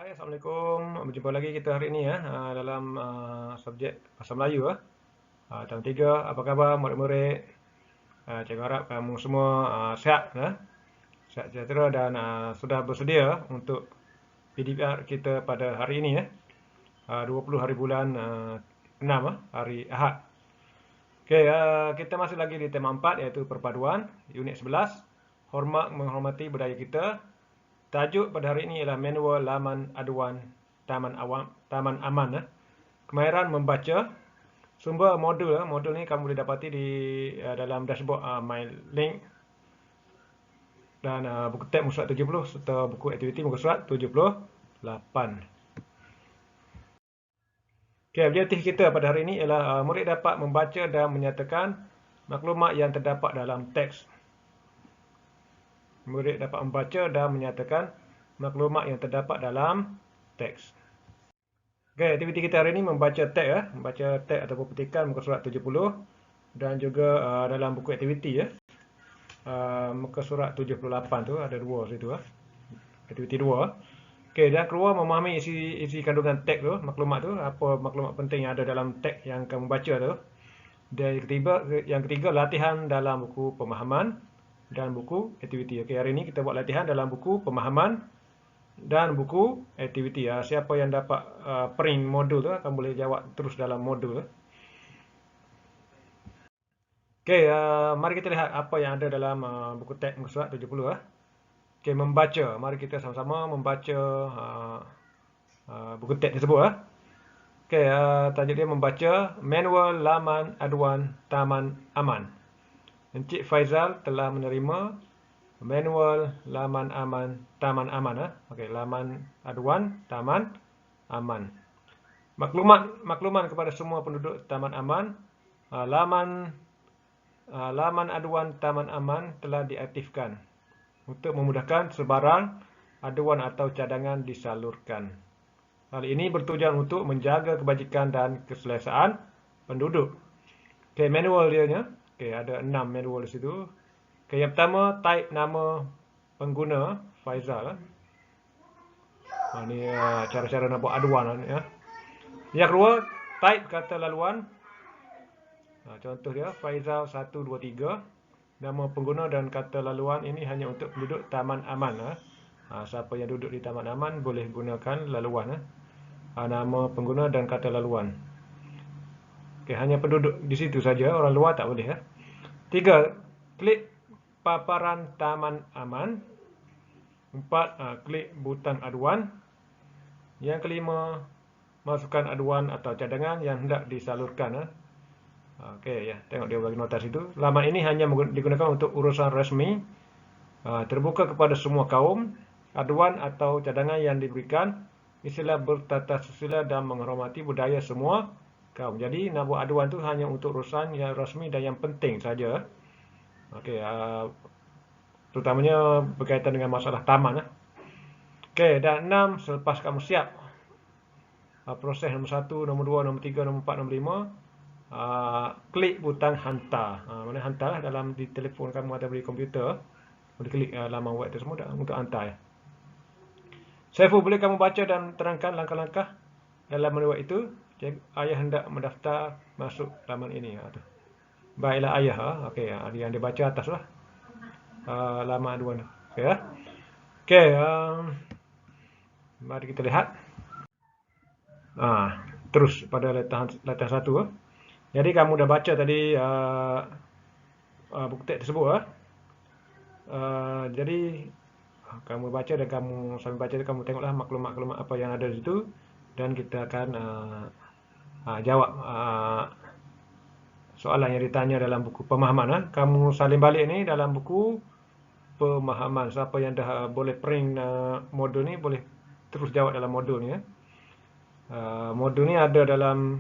Hai, Assalamualaikum. Berjumpa lagi kita hari ini ya dalam subjek Bahasa Melayu tahun 3. Apa khabar murid-murid? Cikgu harap kamu semua sihat sihat sejahtera dan sudah bersedia untuk PDPR kita pada hari ini ya. 20 hari bulan 6 hari Ahad. Okey, kita masih lagi di tema 4 iaitu perpaduan, unit 11, hormat menghormati budaya kita. Tajuk pada hari ini ialah manual laman aduan Taman Aman. Kemahiran membaca. Sumber modul. Modul ni kamu boleh dapati di dalam dashboard MyLink. Dan buku tab muka surat 70 serta buku aktiviti muka surat 78. Okay, objektif kita pada hari ini ialah murid dapat membaca dan menyatakan maklumat yang terdapat dalam teks. Murid dapat membaca dan menyatakan maklumat yang terdapat dalam teks. Okey, aktiviti kita hari ini membaca teks membaca teks ataupun petikan muka surat 70 dan juga dalam buku aktiviti muka surat 78 tu ada dua situ aktiviti 2. Okey, dan keluar memahami isi kandungan teks tu, maklumat tu, apa maklumat penting yang ada dalam teks yang kamu baca tu. Dan yang ketiga latihan dalam buku pemahaman dan buku aktiviti. Okey, hari ini kita buat latihan dalam buku pemahaman dan buku aktiviti. Siapa yang dapat print modul tu akan boleh jawab terus dalam modul. Okey, mari kita lihat apa yang ada dalam buku teks muka surat 70 Okey, membaca. Mari kita sama-sama membaca buku teks tersebut Okey, tajuk dia membaca manual laman aduan Taman Aman. Encik Faizal telah menerima manual laman aman Taman Aman Okey, laman aduan Taman Aman. Makluman kepada semua penduduk Taman Aman. Laman aduan Taman Aman telah diaktifkan untuk memudahkan sebarang aduan atau cadangan disalurkan. Hal ini bertujuan untuk menjaga kebajikan dan keselesaan penduduk. Okey, manual dia nya. Okey, ada 6 manual di situ. Okey, yang pertama type nama pengguna Faizal Ini cara-cara nak buat aduan Yang kedua, type kata laluan. Contoh dia Faizal 123. Nama pengguna dan kata laluan ini hanya untuk penduduk Taman Aman. Siapa yang duduk di Taman Aman boleh gunakan laluan. Nama pengguna dan kata laluan. Okey, hanya penduduk di situ saja, orang luar tak boleh. 3. Klik paparan Taman Aman. 4. Klik butang aduan. Yang kelima, masukkan aduan atau cadangan yang hendak disalurkan. Okey, tengok dia bagi nota situ. Laman ini hanya digunakan untuk urusan rasmi, terbuka kepada semua kaum. Aduan atau cadangan yang diberikan istilah bertata susila dan menghormati budaya semua kaum. Jadi nak buat aduan tu hanya untuk urusan yang rasmi dan yang penting saja. Okey, terutamanya berkaitan dengan masalah taman. Okey, dan 6, selepas kamu siap proses nombor 1, nombor 2, nombor 3, nombor 4, nombor 5, klik butang hantar. Mana hantar dalam di telefon kamu atau di komputer. Boleh klik laman web tersebut untuk hantar. Saiful, boleh kamu baca dan terangkan langkah-langkah dalam laman web itu? Ayah hendak mendaftar masuk laman ini. Baiklah ayah. Okey, yang dia baca atas lah. Laman aduan. Okey Okey, mari kita lihat. Terus pada latihan 1 Jadi kamu dah baca tadi buku teks tersebut Jadi kamu baca dan sambil baca kamu tengoklah maklumat-maklumat apa yang ada di situ dan kita akan jawab soalan yang ditanya dalam buku pemahaman. Kamu salin balik ni dalam buku pemahaman. Siapa yang dah boleh print modul ni boleh terus jawab dalam modul ni modul ni ada dalam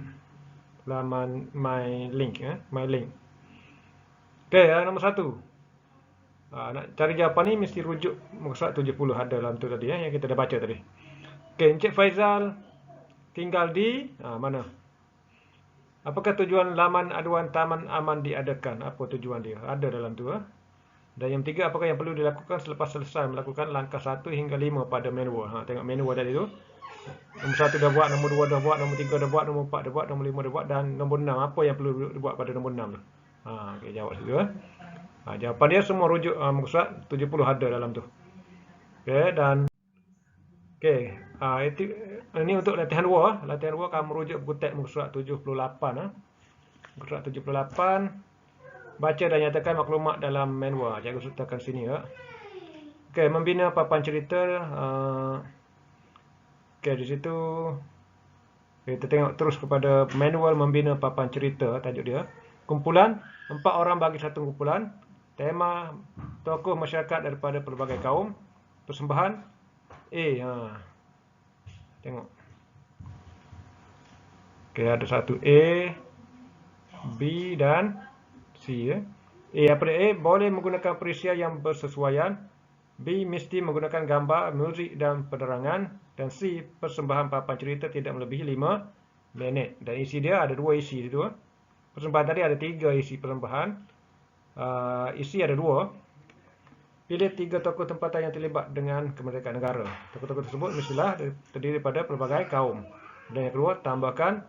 laman MyLink MyLink. Okey, nombor 1. Nak cari jawapan ni mesti rujuk muka surat 70 ada dalam tu tadi yang kita dah baca tadi. Okey, Encik Faizal tinggal di mana? Apakah tujuan laman aduan Taman Aman diadakan? Apa tujuan dia? Ada dalam tu Dan yang 3, apakah yang perlu dilakukan selepas selesai melakukan langkah 1 hingga 5 pada manual? Tengok manual tadi tu. Nombor 1 dah buat, nombor 2 dah buat, nombor 3 dah buat, nombor 4 dah buat, nombor 5 dah buat, dan nombor 6. Apa yang perlu dibuat pada nombor 6 tu? Okay, jawab situ. Jawapan dia semua rujuk muka surat 70 ada dalam tu. Okay, dan ini untuk latihan 2. Latihan 2 kamu rujuk buku teks muka surat 78. Muka surat 78. Baca dan nyatakan maklumat dalam manual. Cikgu sertakan sini ya. Okey, membina papan cerita. Okey, di situ kita tengok terus kepada manual membina papan cerita, tajuk dia. Kumpulan 4 orang bagi satu kumpulan. Tema tokoh masyarakat daripada pelbagai kaum. Persembahan A. Tengok. Okey, ada satu A, B dan C ya. Apa dia? A boleh menggunakan perisian yang bersesuaian. B mesti menggunakan gambar, muzik dan penerangan. Dan C persembahan papan cerita tidak melebihi 5 minit. Dan isi dia ada 2 isi itu. Persembahan tadi ada 3 isi persembahan. Isi ada 2. Pilih 3 tokoh tempatan yang terlibat dengan kemerdekaan negara. Tokoh-tokoh tersebut mestilah terdiri daripada pelbagai kaum. Dan yang kedua, tambahkan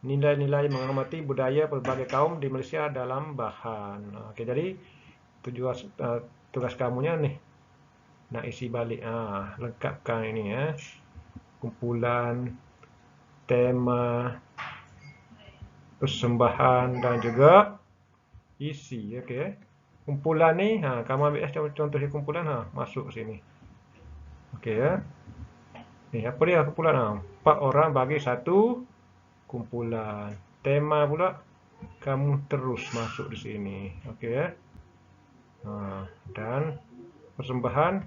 nilai-nilai menghormati budaya pelbagai kaum di Malaysia dalam bahan. Okey, jadi tugas kamunya nih. Nak isi balik. Lengkapkan ini ya. Kumpulan, tema, persembahan dan juga isi. Okey. Kumpulan ni, kamu ambil contoh kumpulan, masuk sini. Okey ya. Ni apa dia kumpulan? 4 orang bagi satu kumpulan. Tema pula kamu terus masuk di sini. Okey ya. Dan persembahan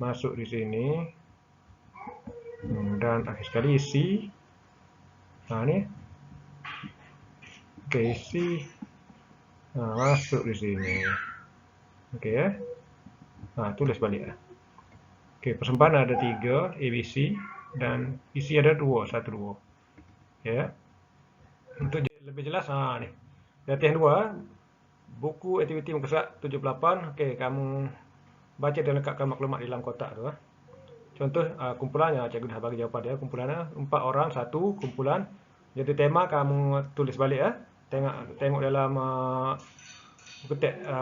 masuk di sini. Dan akhir sekali isi. Ni. Okey, isi. Masuk di sini. Okey ya. Tulis balik ya. Okey, persembahan ada 3 ABC dan isi ada 2, 1 2. Ya. Untuk lebih jelas ni. Latihan 2, buku aktiviti muka surat 78. Okey, kamu baca dan lengkapkan maklumat di dalam kotak tu. Contoh kumpulannya, cikgu dah bagi jawapan dia. Kumpulannya 4 orang, satu kumpulan. Jadi tema kamu tulis balik ya. Tengok dalam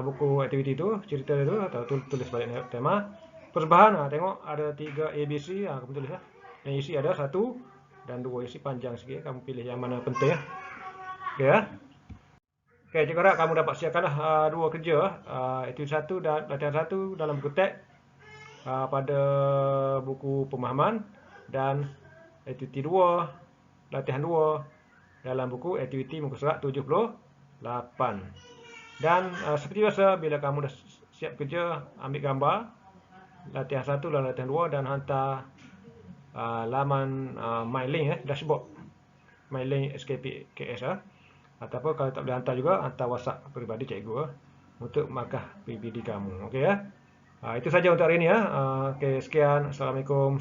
buku aktiviti itu, cerita itu, atau tulis balik tema. Persembahan, tengok ada 3 ABC, kamu tulis ya. Yang isi ada 1 dan 2 isi panjang sikit, kamu pilih yang mana penting ya. Okey ya. Okey, cikgu harap kamu dapat siapkanlah 2 kerja, aktiviti 1 dan latihan 1 dalam buku teks pada buku pemahaman, dan aktiviti 2, latihan 2 dalam buku aktiviti muka surat 78. Dan seperti biasa, bila kamu dah siap kerja, ambil gambar latihan 1 dan latihan 2 dan hantar laman MyLink dashboard MyLink SKPKS ataupun kalau tak boleh hantar juga, hantar WhatsApp peribadi cikgu untuk markah PPT kamu. Okey ya. Itu saja untuk hari ini ya. Okey, sekian. Assalamualaikum.